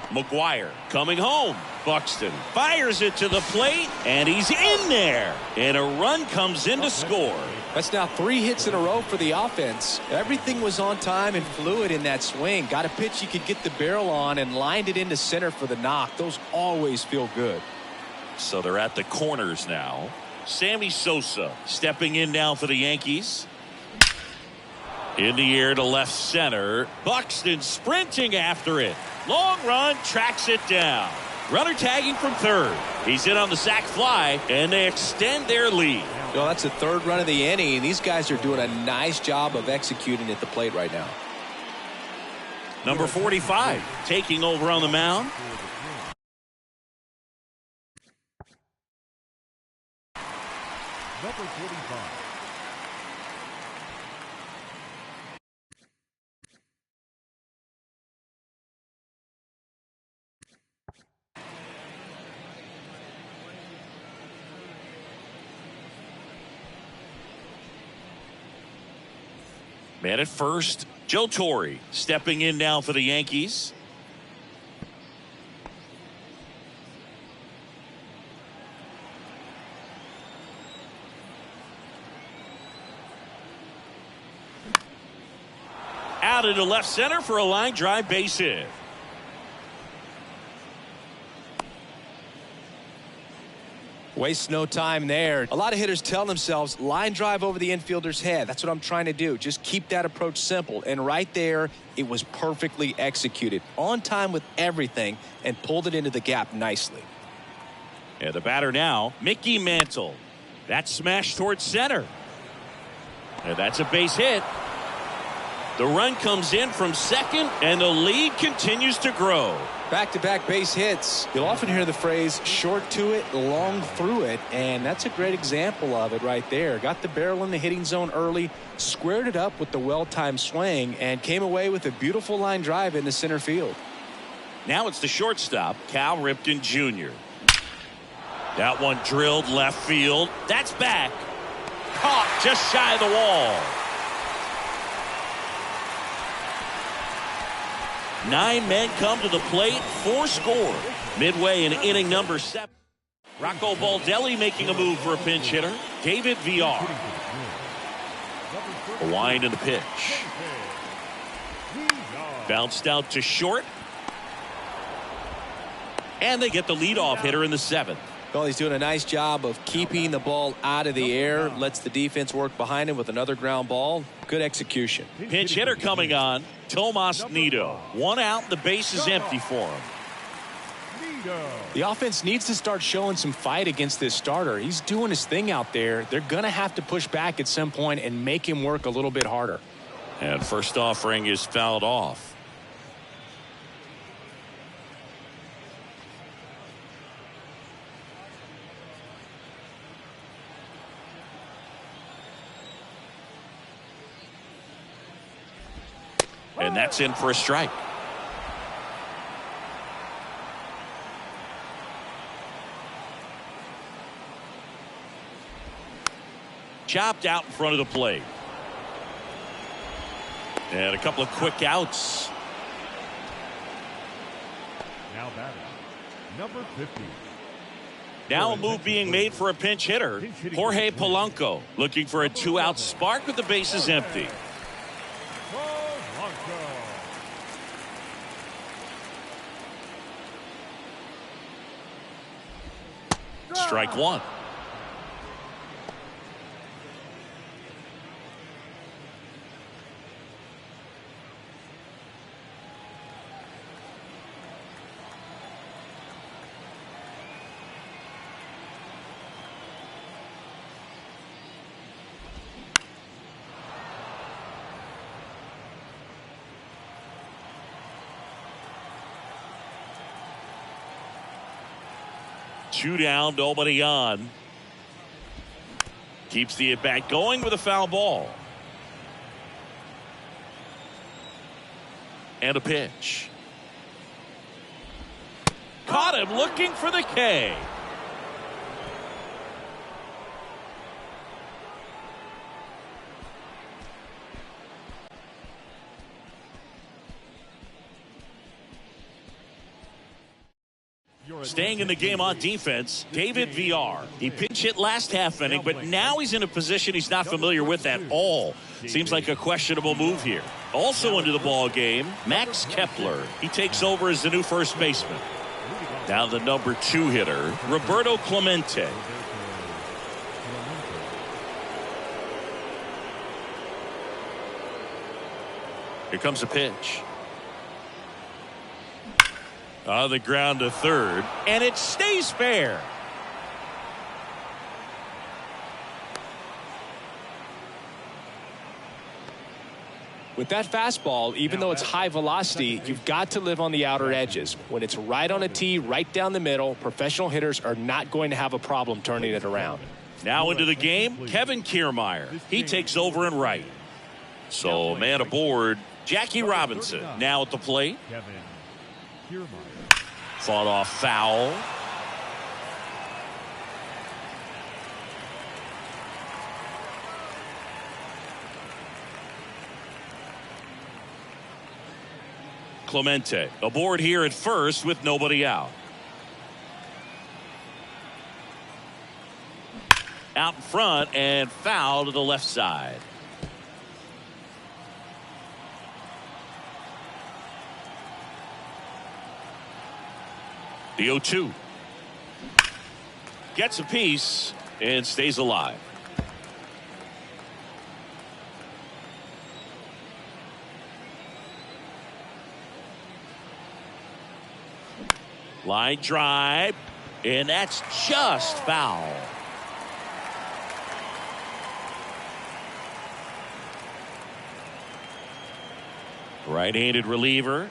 McGuire coming home. Buxton fires it to the plate, and he's in there. And a run comes in to score. That's now 3 hits in a row for the offense. Everything was on time and fluid in that swing. Got a pitch you could get the barrel on and lined it into center for the knock. Those always feel good. So they're at the corners now. Sammy Sosa stepping in now for the Yankees. In the air to left center. Buxton sprinting after it. Long run, tracks it down. Runner tagging from third. He's in on the sac fly, and they extend their lead. Well, that's the 3rd run of the inning, and these guys are doing a nice job of executing at the plate right now. Number 45 taking over on the mound. Number 45. Man at first, Joe Torre stepping in now for the Yankees. Out into left center for a line drive base hit. Waste no time there. A lot of hitters tell themselves line drive over the infielder's head. That's what I'm trying to do. Just keep that approach simple. And right there, it was perfectly executed. On time with everything and pulled it into the gap nicely. And the batter now, Mickey Mantle. That smash towards center. And that's a base hit. The run comes in from second, and the lead continues to grow. Back-to-back base hits. You'll often hear the phrase short to it, long through it, and that's a great example of it right there. Got the barrel in the hitting zone early, squared it up with the well-timed swing, and came away with a beautiful line drive into center field. Now it's the shortstop, Cal Ripken Jr. That one drilled left field. That's back. Caught just shy of the wall. 9 men come to the plate, 4 score. Midway in inning number 7. Rocco Baldelli making a move for a pinch hitter. David Villar. A wind and a pitch. Bounced out to short. And they get the leadoff hitter in the 7th. Well, he's doing a nice job of keeping the ball out of the air. Lets the defense work behind him with another ground ball. Good execution. Pinch hitter coming on. Tomas Nido. 1 out. The base is empty for him. The offense needs to start showing some fight against this starter. He's doing his thing out there. They're going to have to push back at some point and make him work a little bit harder. And first offering is fouled off. And that's in for a strike. Chopped out in front of the plate. And a couple of quick outs. Now batting, number 50. Now a move being made for a pinch hitter. Jorge Polanco looking for a 2-out spark with the bases empty. Strike 1. Two down, nobody on. Keeps the at-bat going with a foul ball. And a pitch. Caught him looking for the K. Staying in the game on defense, David Villar. He pinch hit last half inning, but now he's in a position he's not familiar with at all. Seems like a questionable move here. Also into the ball game, Max Kepler. He takes over as the new first baseman. Now the number 2 hitter, Roberto Clemente. Here comes a pitch. On the ground to third, and it stays fair. With that fastball, even though it's high velocity, you've got to live on the outer edges. When it's right on a tee, right down the middle, professional hitters are not going to have a problem turning it around. Now into the game, Kevin Kiermaier. He takes over in right. So man aboard, Jackie Robinson now at the plate. Kevin Kiermaier. Fought off foul. Clemente aboard here at first with nobody out. Out in front and foul to the left side. The 0-2. Gets a piece and stays alive. Line drive, and that's just foul. Right-handed reliever.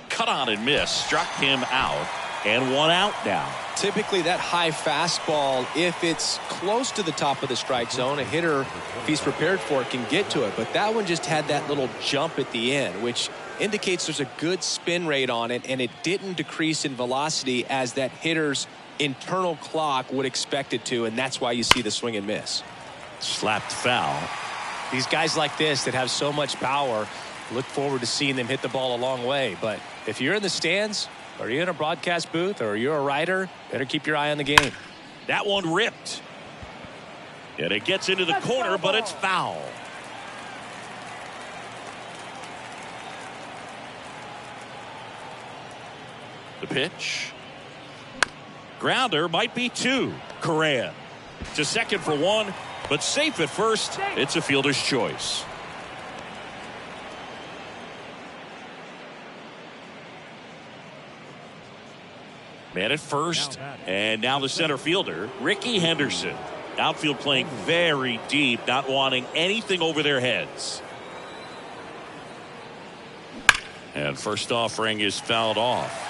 Cut on and miss. Struck him out. And 1 out now. Typically that high fastball, if it's close to the top of the strike zone, a hitter, if he's prepared for it, can get to it. But that one just had that little jump at the end, which indicates there's a good spin rate on it, and it didn't decrease in velocity as that hitter's internal clock would expect it to, and that's why you see the swing and miss. Slapped foul. These guys like this that have so much power, look forward to seeing them hit the ball a long way. But if you're in the stands, or you're in a broadcast booth, or you're a writer, better keep your eye on the game. That one ripped. And it gets into the corner, but it's foul. The pitch. Grounder, might be two. Correa to second for one, but safe at first. It's a fielder's choice. Man at first, and now the center fielder, Ricky Henderson. Outfield playing very deep, not wanting anything over their heads. And first offering is fouled off.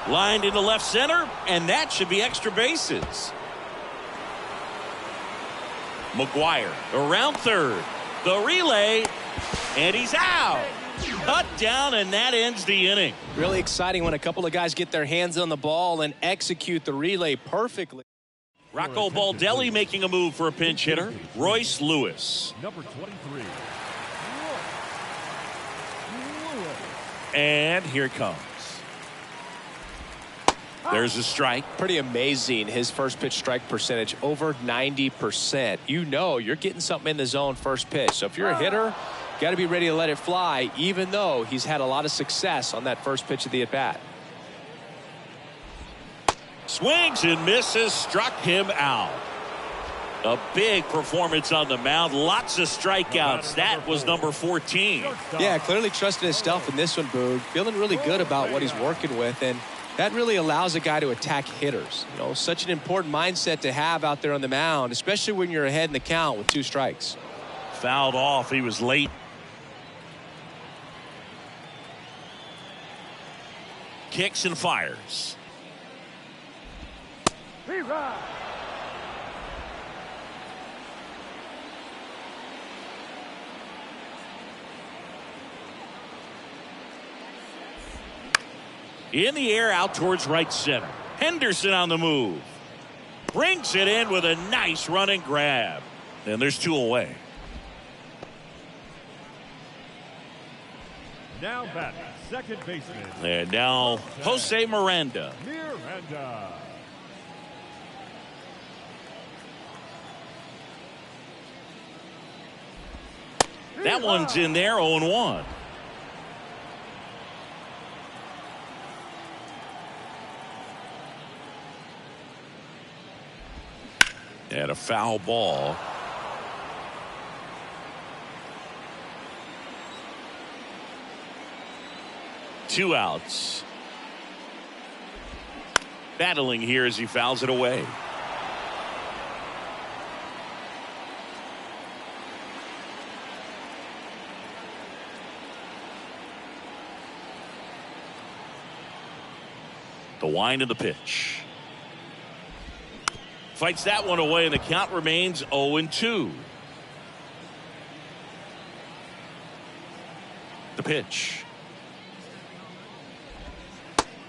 Lined into left center, and that should be extra bases. McGuire around third. The relay, and he's out. Cut down, and that ends the inning. Really exciting when a couple of guys get their hands on the ball and execute the relay perfectly. Rocco Baldelli making a move for a pinch hitter. Royce Lewis. Number 23. And here it comes. There's a strike. Pretty amazing, his first pitch strike percentage, over 90%. You know you're getting something in the zone first pitch. So if you're a hitter, got to be ready to let it fly, even though he's had a lot of success on that first pitch of the at-bat. Swings and misses, struck him out. A big performance on the mound. Lots of strikeouts. That was number 14. Yeah, clearly trusting his stuff in this one, Boog. Feeling really good about what he's working with, and that really allows a guy to attack hitters. You know, such an important mindset to have out there on the mound, especially when you're ahead in the count with 2 strikes. Fouled off. He was late. Kicks and fires. In the air, out towards right center. Henderson on the move. Brings it in with a nice running grab. And there's 2 away. Now batting, second baseman. And now Jose Miranda. Miranda. That one's in there, 0-1. And a foul ball. Two outs. Battling here as he fouls it away. The wind of the pitch. Fights that one away, and the count remains 0-2. The pitch.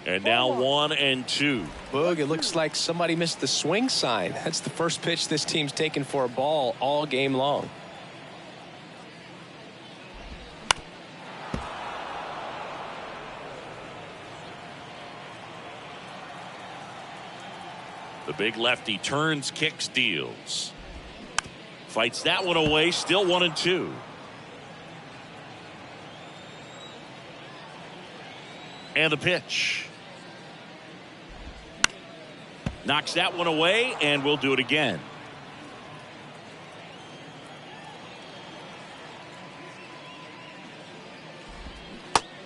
And now 1-2. Boog, it looks like somebody missed the swing sign. That's the first pitch this team's taken for a ball all game long. The big lefty turns, kicks, deals. Fights that one away, still 1-2. And the pitch. Knocks that one away, and we'll do it again.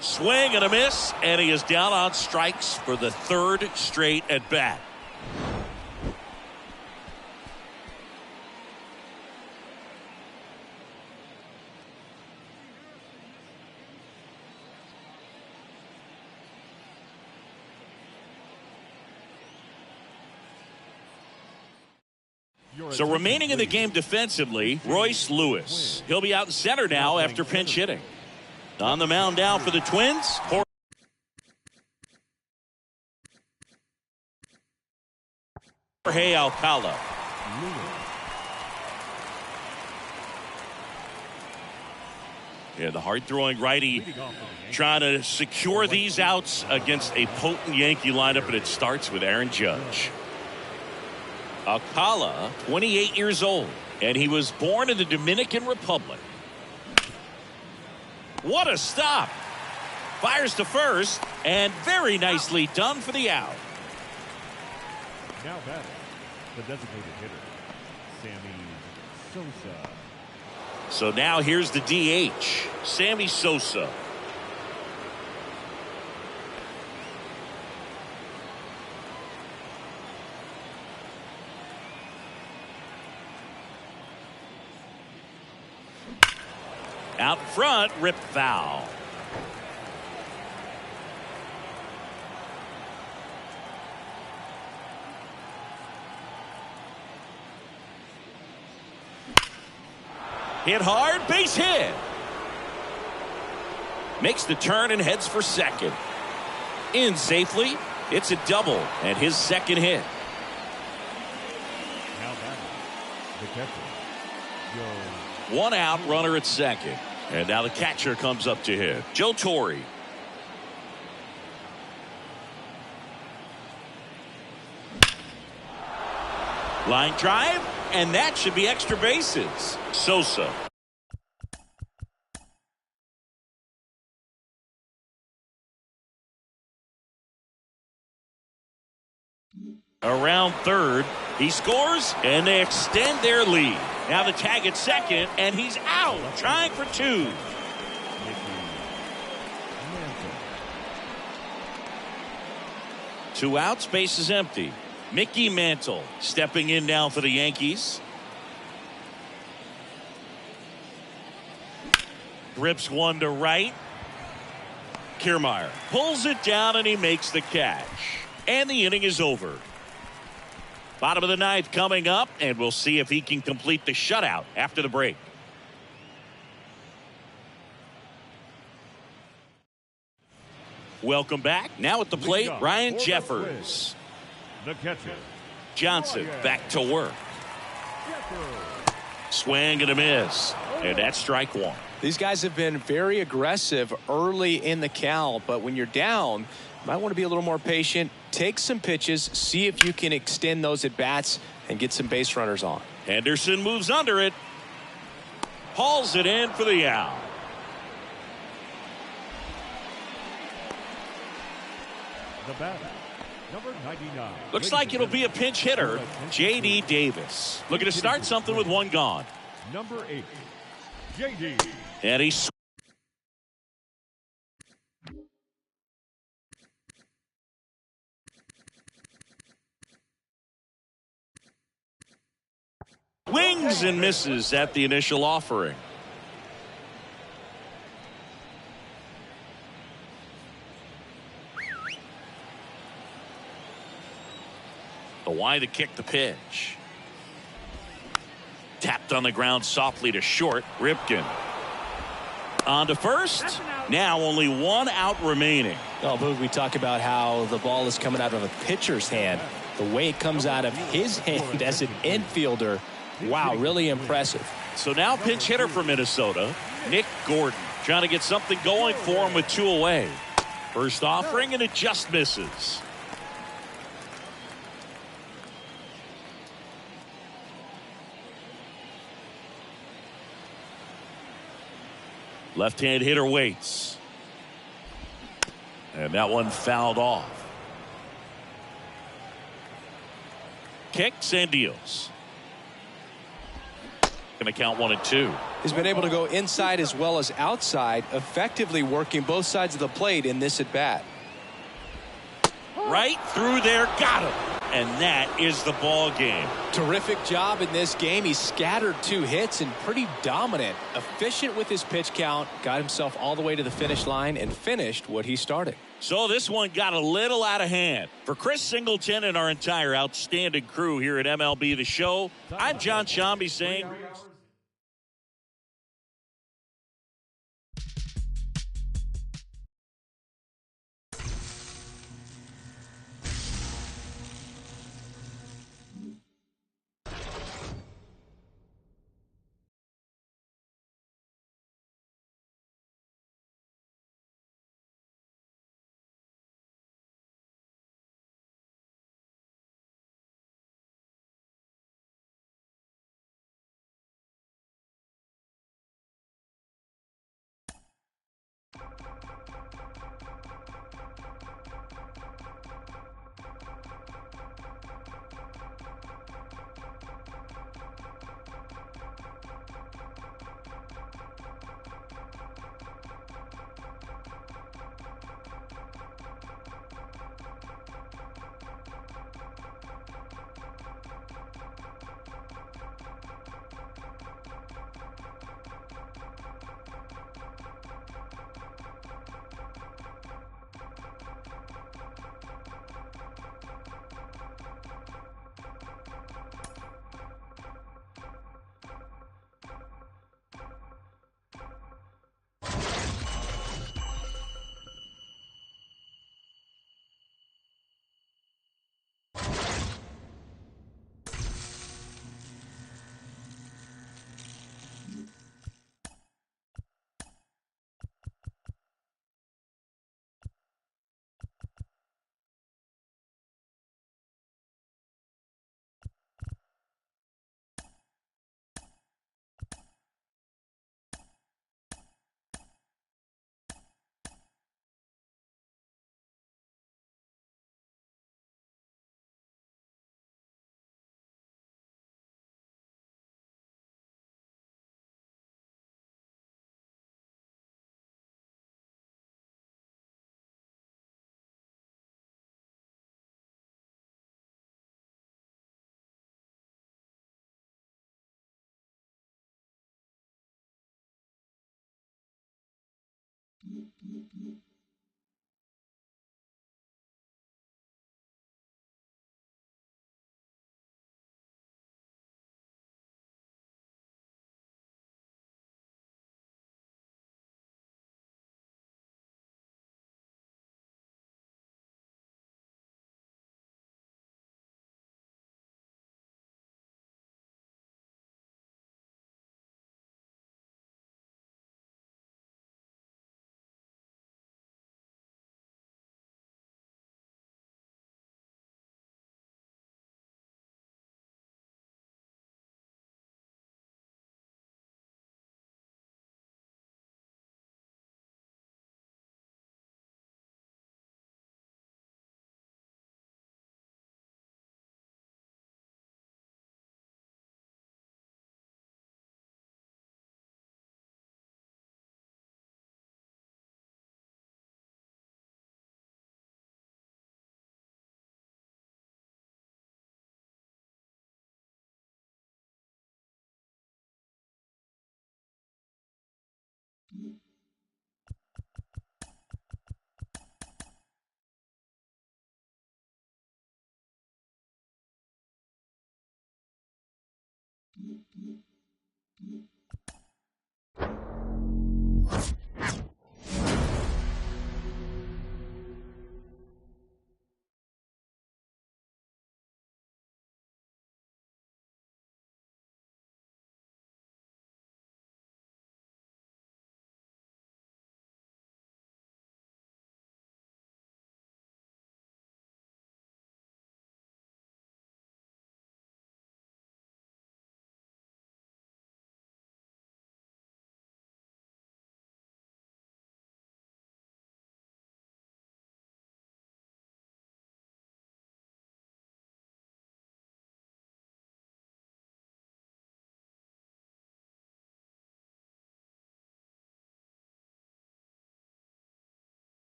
Swing and a miss, and he is down on strikes for the 3rd straight at bat. So remaining in the game defensively, Royce Lewis. He'll be out in center now after pinch hitting. On the mound now for the Twins, Jorge Alcala. Yeah, the hard-throwing righty trying to secure these outs against a potent Yankee lineup, and it starts with Aaron Judge. Alcala, 28 years old, and he was born in the Dominican Republic. What a stop. Fires to first, and very nicely done for the out. Now batting, the designated hitter, Sammy Sosa. So now here's the DH, Sammy Sosa. Out front, ripped foul. Hit hard, base hit. Makes the turn and heads for second. In safely, it's a double and his second hit. Now batting, the catcher, Joe. One out, runner at second. And now the catcher comes up to hit. Joe Torre. Line drive, and that should be extra bases. Sosa. Around third, he scores, and they extend their lead. Now the tag at second, and he's out, trying for two. Two outs, base is empty. Mickey Mantle stepping in now for the Yankees. Rips one to right. Kiermaier pulls it down, and he makes the catch. And the inning is over. Bottom of the ninth coming up, and we'll see if he can complete the shutout after the break. Welcome back. Now at the plate, Ryan Jeffers. The catcher, Johnson back to work. Swing and a miss. And that's strike one. These guys have been very aggressive early in the count, but when you're down, you might want to be a little more patient. Take some pitches, see if you can extend those at bats and get some base runners on. Henderson moves under it. Hauls it in for the out. the batter, number 99. Looks like it'll be a pinch hitter, J.D. Davis. Looking to start something with one gone. Number 8, J.D. And he swings and misses at the initial offering. The wide to kick the pitch. Tapped on the ground softly to short. Ripken on to first. Now only one out remaining. Oh, but we talk about how the ball is coming out of a pitcher's hand. The way it comes out of his hand as an infielder. Wow, really impressive. So now pinch hitter for Minnesota, Nick Gordon, trying to get something going for him with two away. First offering, and it just misses. Left-hand hitter waits. And that one fouled off. Kicks and deals. Going to count 1 and 2. He's been able to go inside as well as outside, effectively working both sides of the plate in this at bat. Right through there, got him. And that is the ball game. Terrific job in this game. He scattered 2 hits and pretty dominant. Efficient with his pitch count. Got himself all the way to the finish line and finished what he started. So this one got a little out of hand. For Chris Singleton and our entire outstanding crew here at MLB The Show, I'm John Shambi saying...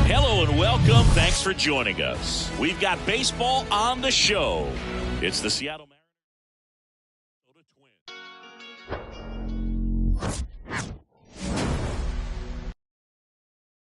Hello and welcome. Thanks for joining us. We've got baseball on the show. It's the Seattle